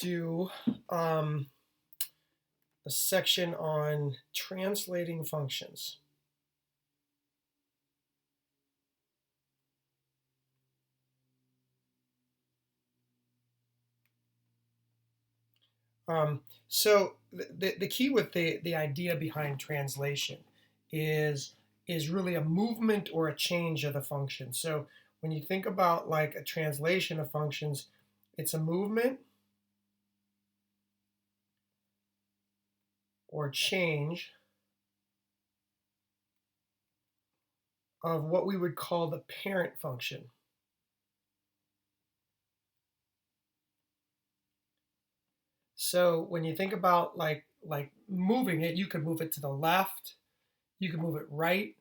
do a section on translating functions. So the key with the idea behind translation is really a movement or a change of the function. So when you think about like a translation of functions, it's a movement or change of what we would call the parent function. So when you think about like moving it, you could move it to the left, you could move it right,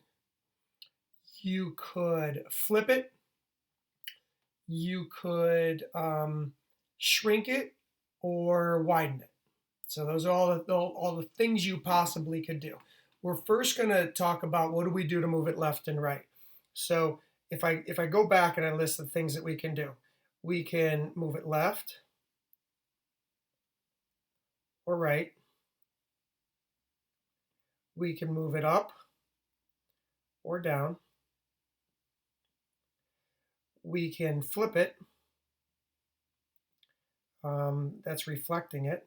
you could flip it, you could shrink it or widen it. So those are all the things you possibly could do. We're first going to talk about what do we do to move it left and right. So if I go back and I list the things that we can do, we can move it left or right. We can move it up or down. We can flip it. That's reflecting it.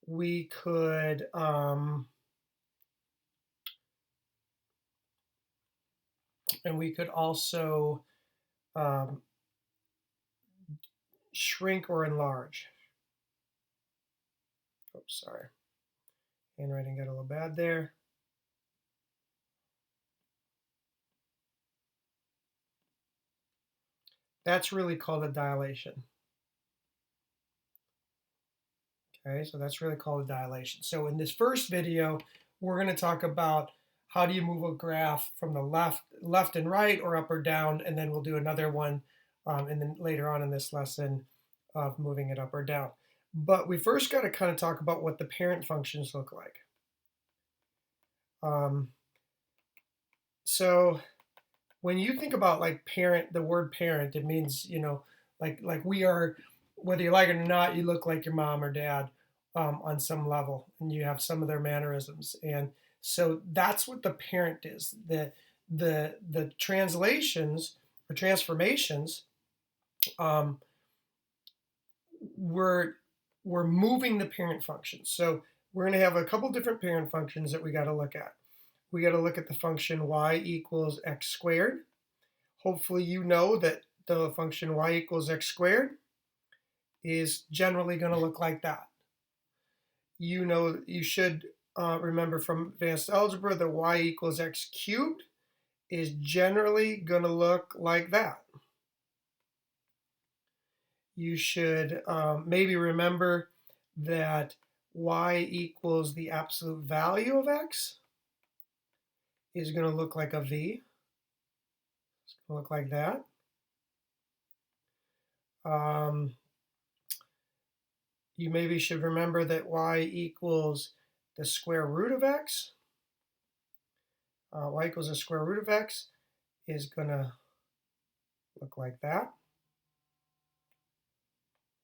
We could and we could also shrink or enlarge. Oops, sorry. Handwriting got a little bad there. That's really called a dilation. Okay, so that's really called a dilation. So in this first video, we're going to talk about how do you move a graph from the left and right, or up or down, and then we'll do another one, and then later on in this lesson of moving it up or down. But we first got to kind of talk about what the parent functions look like. So when you think about like parent, the word parent, it means, like we are, whether you like it or not, you look like your mom or dad on some level, and you have some of their mannerisms. And so that's what the parent is. The translations or transformations, we're moving the parent function. So we're going to have a couple different parent functions that we got to look at. We got to look at the function y equals x squared. Hopefully you know that the function y equals x squared is generally going to look like that. You should remember from advanced algebra that y equals x cubed is generally going to look like that. You should maybe remember that y equals the absolute value of x is going to look like a v. It's going to look like that. You maybe should remember that y equals the square root of x. Y equals the square root of x is going to look like that.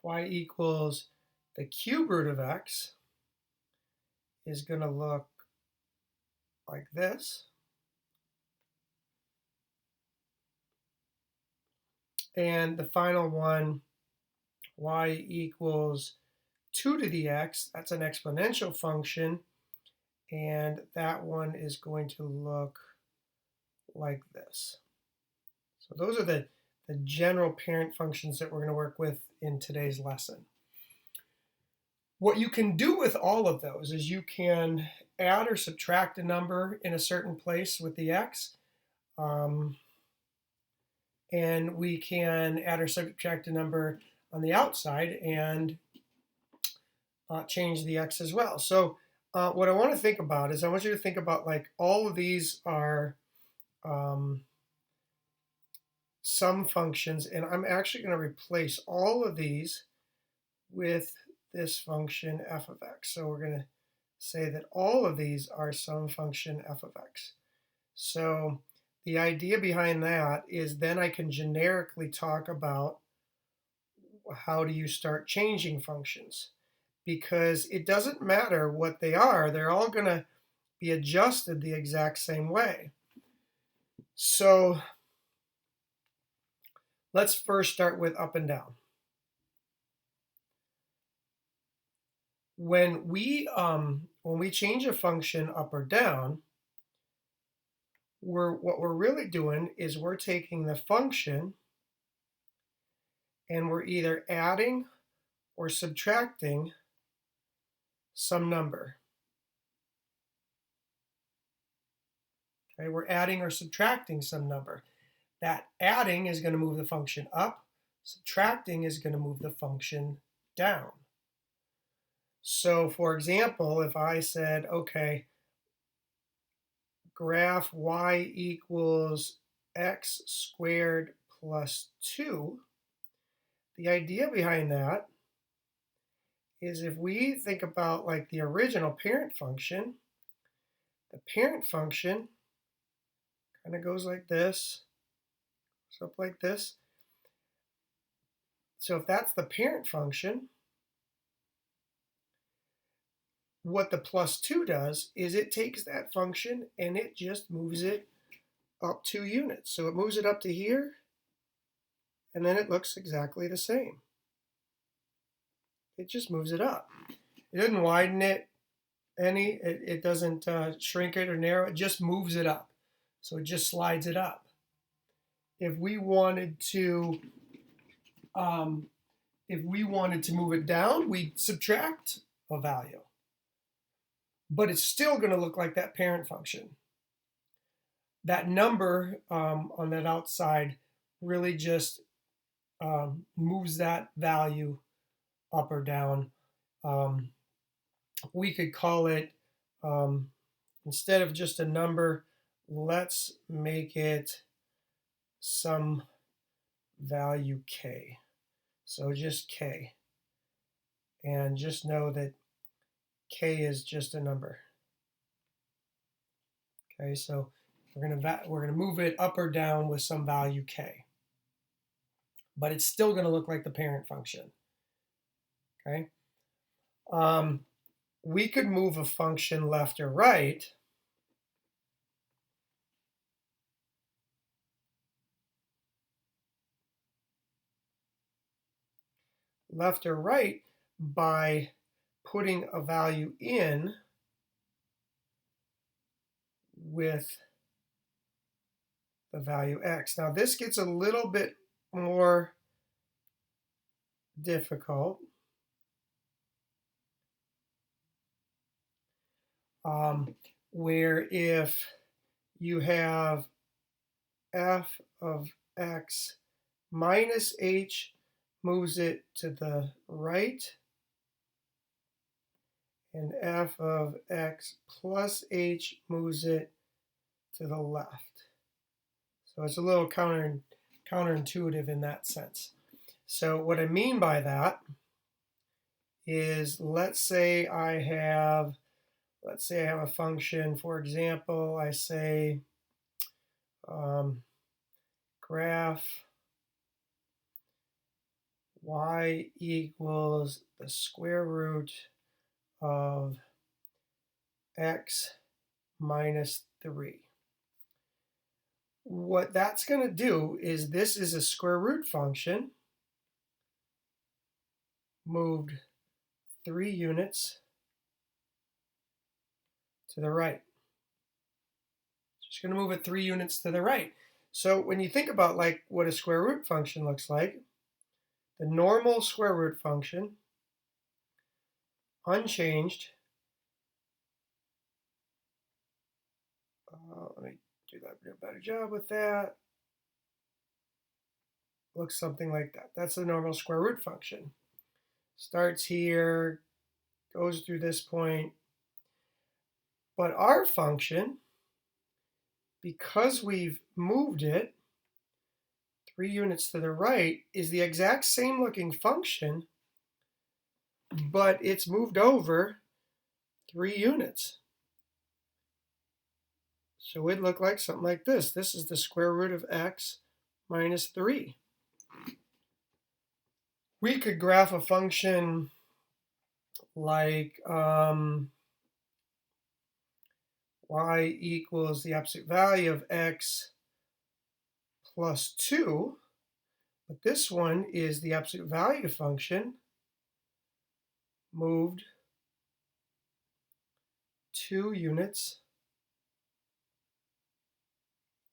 Y equals the cube root of x is going to look like this. And the final one, y equals 2 to the x, that's an exponential function, and that one is going to look like this. So those are the general parent functions that we're going to work with in today's lesson. What you can do with all of those is you can add or subtract a number in a certain place with the x, and we can add or subtract a number on the outside and change the x as well. So what I want to think about is I want you to think about like all of these are sum functions, and I'm actually going to replace all of these with this function f of x. So we're going to say that all of these are some function f of x. So The idea behind that is then I can generically talk about how do you start changing functions, because it doesn't matter what they are, they're all going to be adjusted the exact same way. So let's first start with up and down. When we change a function up or down, what we're really doing is we're taking the function and we're either adding or subtracting some number. Okay, we're adding or subtracting some number. That adding is going to move the function up, subtracting is going to move the function down. So for example, if I said, okay, graph y equals x squared plus 2, the idea behind that is if we think about like the original parent function, the parent function kind of goes like this, up like this. So if that's the parent function, what the plus 2 does is it takes that function and it just moves it up 2 units. So it moves it up to here, and then it looks exactly the same. It just moves it up. It doesn't widen it any, it doesn't shrink it or narrow it, just moves it up. So it just slides it up. If we wanted to move it down, we'd subtract a value. But it's still going to look like that parent function. That number on that outside really just moves that value up or down. We could call it, instead of just a number, let's make it some value k. So just k. And just know that k is just a number. Okay, so we're going to move it up or down with some value k. But it's still going to look like the parent function. Okay. We could move a function left or right. Left or right by putting a value in with the value x. Now this gets a little bit more difficult. Where if you have f of x minus h moves it to the right, and f of x plus h moves it to the left. So it's a little counterintuitive in that sense. So what I mean by that is, let's say I have a function, for example, I say graph y equals the square root of x minus 3. What that's going to do is, this is a square root function moved 3 units to the right. Just going to move it 3 units to the right. So when you think about like what a square root function looks like, the normal square root function, unchanged, let me do a better job with that, looks something like that. That's the normal square root function. Starts here, goes through this point. But our function, because we've moved it 3 units to the right, is the exact same looking function, but it's moved over 3 units. So it'd look like something like this. This is the square root of x minus 3. We could graph a function like y equals the absolute value of x plus 2. But this one is the absolute value function moved 2 units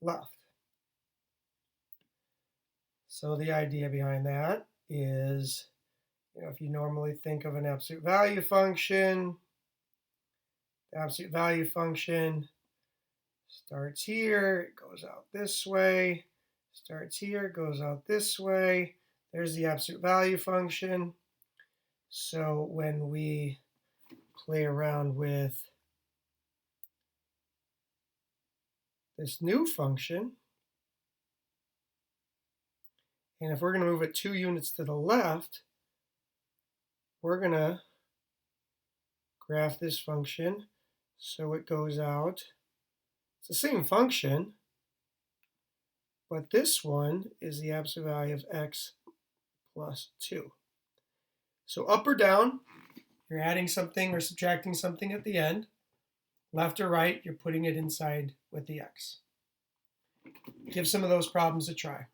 left. So the idea behind that is, if you normally think of an absolute value function, the absolute value function starts here, it goes out this way, starts here, goes out this way. There's the absolute value function. So when we play around with this new function, and if we're going to move it 2 units to the left, we're going to graph this function so it goes out. It's the same function, but this one is the absolute value of x plus 2. So up or down, you're adding something or subtracting something at the end. Left or right, you're putting it inside with the x. Give some of those problems a try.